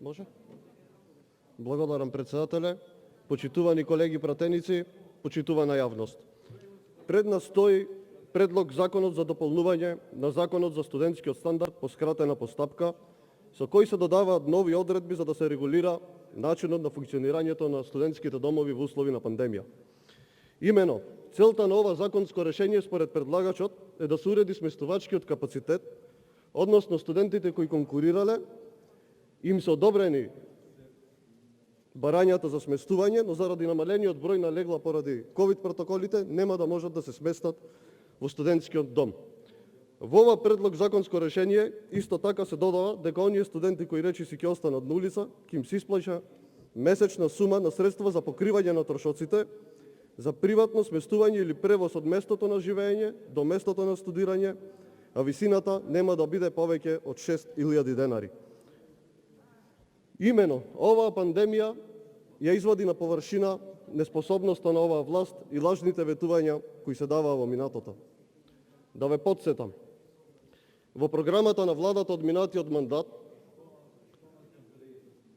Може? Благодарам, председателе. Почитувани колеги пратеници, почитувана јавност. Пред нас стои предлог Законот за дополнување на Законот за студентскиот стандард по скратена постапка, со кој се додаваат нови одредби за да се регулира начинот на функционирањето на студентските домови во услови на пандемија. Имено, целта на ова законско решение според предлагачот е да се уреди сместувачкиот капацитет, односно студентите кои конкурирале, им се одобрени барањата за сместување, но заради намалениот број на легла поради ковид протоколите нема да можат да се сместат во студентскиот дом. Во ова предлог законско решение исто така се додава дека оние студенти кои речиси ќе останат на улица, ќе им се исплаќа месечна сума на средства за покривање на трошоците за приватно сместување или превоз од местото на живење до местото на студирање, а висината нема да биде повеќе од 6.000 денари. Имено, оваа пандемија ја извади на површина неспособноста на оваа власт и лажните ветувања кои се даваа во минатото. Да ве потсетам, во програмата на владата од минатиот мандат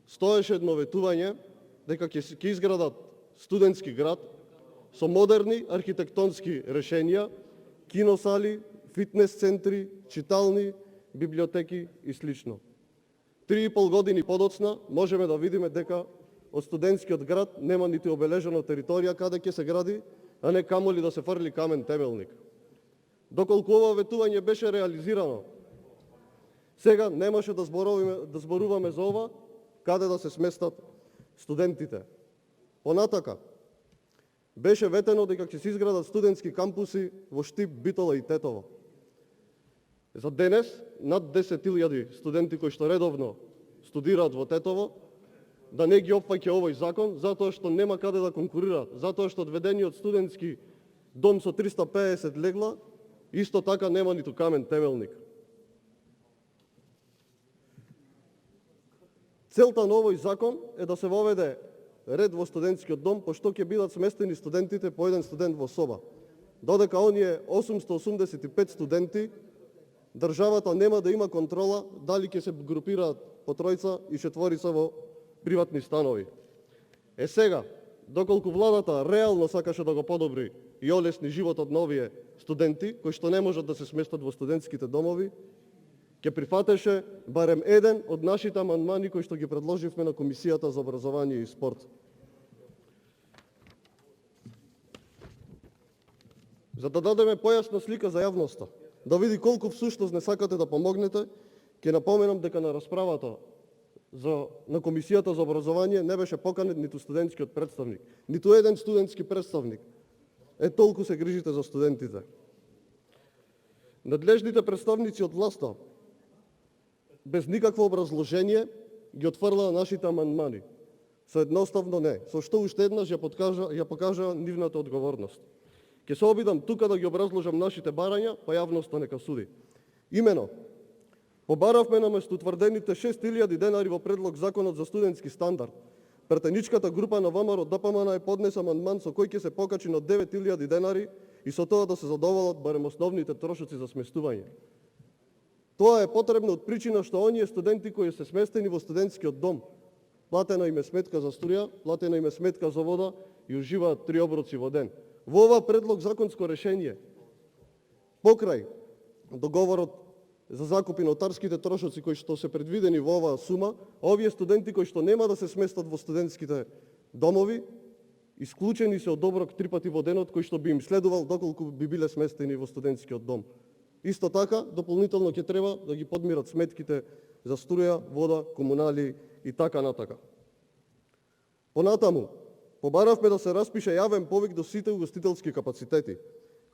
стоеше едно ветување дека ќе изградат студентски град со модерни архитектонски решенија, киносали, фитнес центри, читални, библиотеки и слично. 3,5 години подоцна можеме да видиме дека од студентскиот град нема нити обележена територија каде ќе се гради, а не камоли да се фрли камен темелник. Доколку ова ветување беше реализирано, сега немаше да зборуваме за ова, каде да се сместат студентите. Понатака, беше ветено дека ќе се изградат студентски кампуси во Штип, Битола и Тетово. За денес, над 10.000 студенти кои што редовно студираат во Тетово, да не ги опфаќа овој закон, затоа што нема каде да конкурираат, затоа што одведениот студентски дом со 350 легла, исто така нема ниту камен темелник. Целта на овој закон е да се воведе ред во студентскиот дом, пошто ќе бидат сместени студентите по еден студент во соба. Додека оние 885 студенти, државата нема да има контрола дали ќе се групираат по тројца и четворица во приватни станови. Сега, доколку владата реално сакаше да го подобри и олесни животот на овие студенти, кои што не можат да се сместат во студентските домови, ќе прифатеше барем еден од нашите амандмани кои што ги предложивме на Комисијата за образование и спорт. За да дадеме појасна слика за јавноста, да види колку всушност не сакате да помогнете, ќе напоменам дека на расправата на Комисијата за образование не беше поканет ниту студентскиот представник. Ниту еден студентски представник. Толку се грижите за студентите. Надлежните представници од власта без никакво образложение ги отфрлаа нашите амандмани. Со едноставно не. Со што уште еднаш ја покажа нивната одговорност. Ќе се обидам тука да ги образложам нашите барања, па јавноста нека суди. Имено, побаравме наместо утврдените 6.000 денари во предлог Законот за студентски стандард. Претеничката група на ВМРО ДПМН е поднесе амандман со кој ќе се покачи на 9.000 денари и со тоа да се задоволат барем основните трошоци за сместување. Тоа е потребно од причина што оние студенти кои се сместени во студентскиот дом, платена им е сметка за струја, платена им е сметка за вода и уживаат 3 оброци во ден. Во ова предлог законско решение, покрај договорот за закуп и нотарските трошоци кои што се предвидени во оваа сума, овие студенти кои што нема да се сместат во студентските домови, исклучени се од оброк 3 пати во денот кој што би им следувал доколку би биле сместени во студентскиот дом. Исто така, дополнително ќе треба да ги подмират сметките за струја, вода, комунали и така натака. Понатаму, побаравме да се распише јавен повик до сите угостителски капацитети,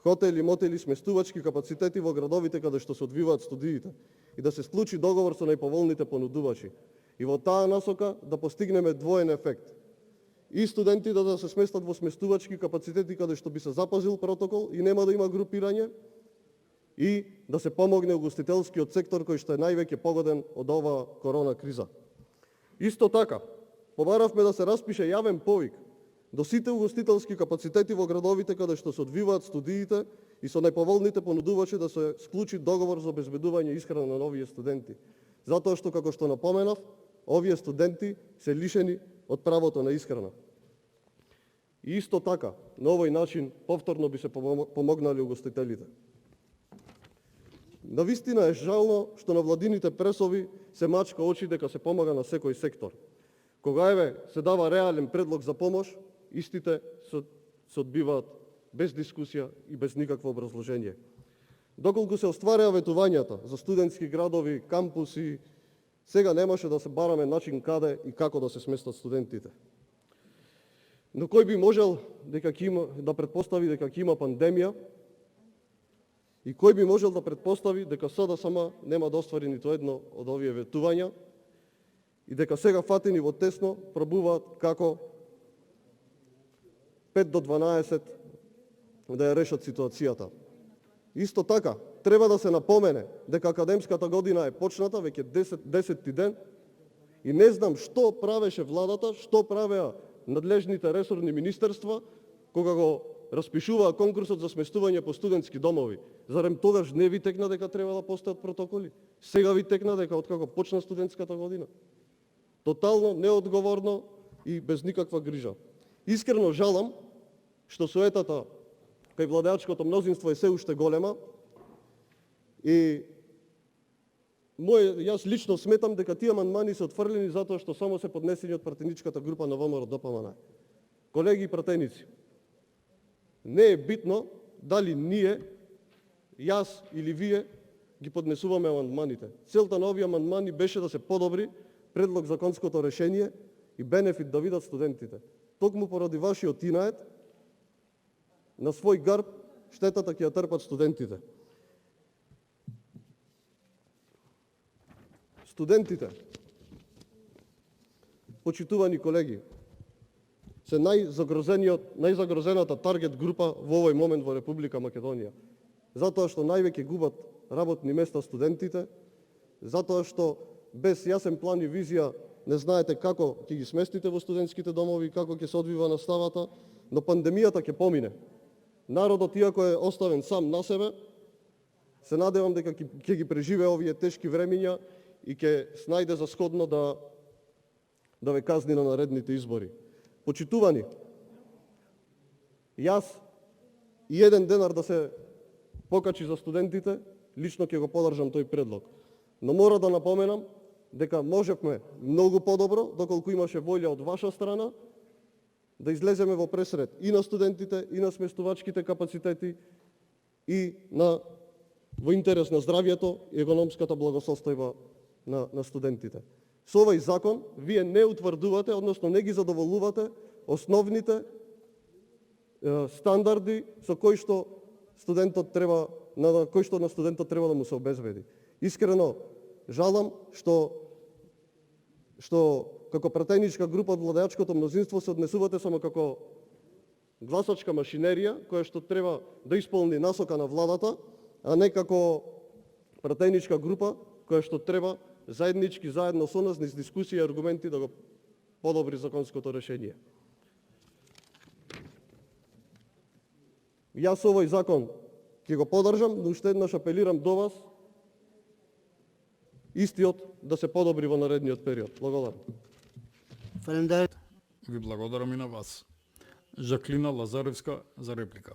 хотели, мотели, сместувачки капацитети во градовите каде што се одвиваат студиите и да се склучи договор со најповолните понудувачи. И во таа насока да постигнеме двоен ефект. И студентите да се сместат во сместувачки капацитети каде што би се запазил протокол и нема да има групирање, и да се помогне угостителскиот сектор кој што е највеќе погоден од оваа корона криза. Исто така, побаравме да се распише јавен повик до сите угостителски капацитети во градовите каде што се одвиваат студиите и со најповолните понудувачи да се склучи договор за обезбедување исхрана на новите студенти. Затоа што, како што напоменав, овие студенти се лишени од правото на исхрана. И исто така, на овој начин повторно би се помогнали угостителите. Навистина е жално што на владините пресови се мачка очи дека се помага на секој сектор. Кога се дава реален предлог за помош, истите се одбиваат без дискусија и без никакво образложение. Доколку се оствареа ветувањата за студентски градови, кампуси, сега немаше да се бараме начин каде и како да се сместат студентите. Но кој би можел да предпостави дека ќе има пандемија и кој би можел да предпостави дека СДСМ нема да оствари ниту едно од овие ветувања и дека сега фатени во тесно пробуваат како 5 до 12 да ја решат ситуацијата. Исто така, треба да се напомене дека академската година е почната веќе 10 ден и не знам што правеше владата, што правеа надлежните ресорни министерства кога го распишуваа конкурсот за сместување по студентски домови. Зарем тогаш не ви текна дека треба да постојат протоколи? Сега ви текна дека откако почна студентската година? Тотално неодговорно и без никаква грижа. Искрено жалам што суетата кај владеачкото мнозинство е се уште голема и јас лично сметам дека тие амандмани се отфрлени затоа што само се поднесени од пратеничката група на ВМРО-ДПМН. Колеги и пратеници, не е битно дали ние, јас или вие ги поднесуваме амандманите. Целта на овие амандмани беше да се подобри предлог законското решение и бенефит да видат студентите. Токму поради вашиот инает, на свој гарб штетата ќе ја трпат студентите. Студентите, почитувани колеги, се најзагрозената таргет група во овој момент во Република Македонија. Затоа што највеќе губат работни места студентите, затоа што без јасен план и визија не знаете како ќе ги сместите во студентските домови, како ќе се одвива наставата, но пандемијата ќе помине. Народот, иако е оставен сам на себе, се надевам дека ќе ги преживее овие тешки времиња и ќе снајде за сходно да ве казни на наредните избори. Почитувани, јас и еден денар да се покачи за студентите, лично ќе го подржам тој предлог. Но мора да напоменам дека можевме многу подобро, доколку имаше волја од ваша страна, да излеземе во пресред и на студентите, и на сместувачките капацитети, и во интерес на здравјето и економската благосостојба на студентите. Со овој закон вие не утврдувате, односно не ги задоволувате основните стандарди со кои што на студентот треба да му се обезбеди. Искрено жалам што како пратеничка група од владеачкото мнозинство се однесувате само како гласачка машинерија која што треба да исполни насока на владата, а не како пратеничка група која што треба заеднички, заедно со нас, низ дискусија и аргументи да го подобри законското решение. Јас овој закон ќе го подржам, но уште еднаш апелирам до вас истиот да се подобри во наредниот период. Благодарам. Ви благодарам и на вас. Жаклина Лазаревска за реплика.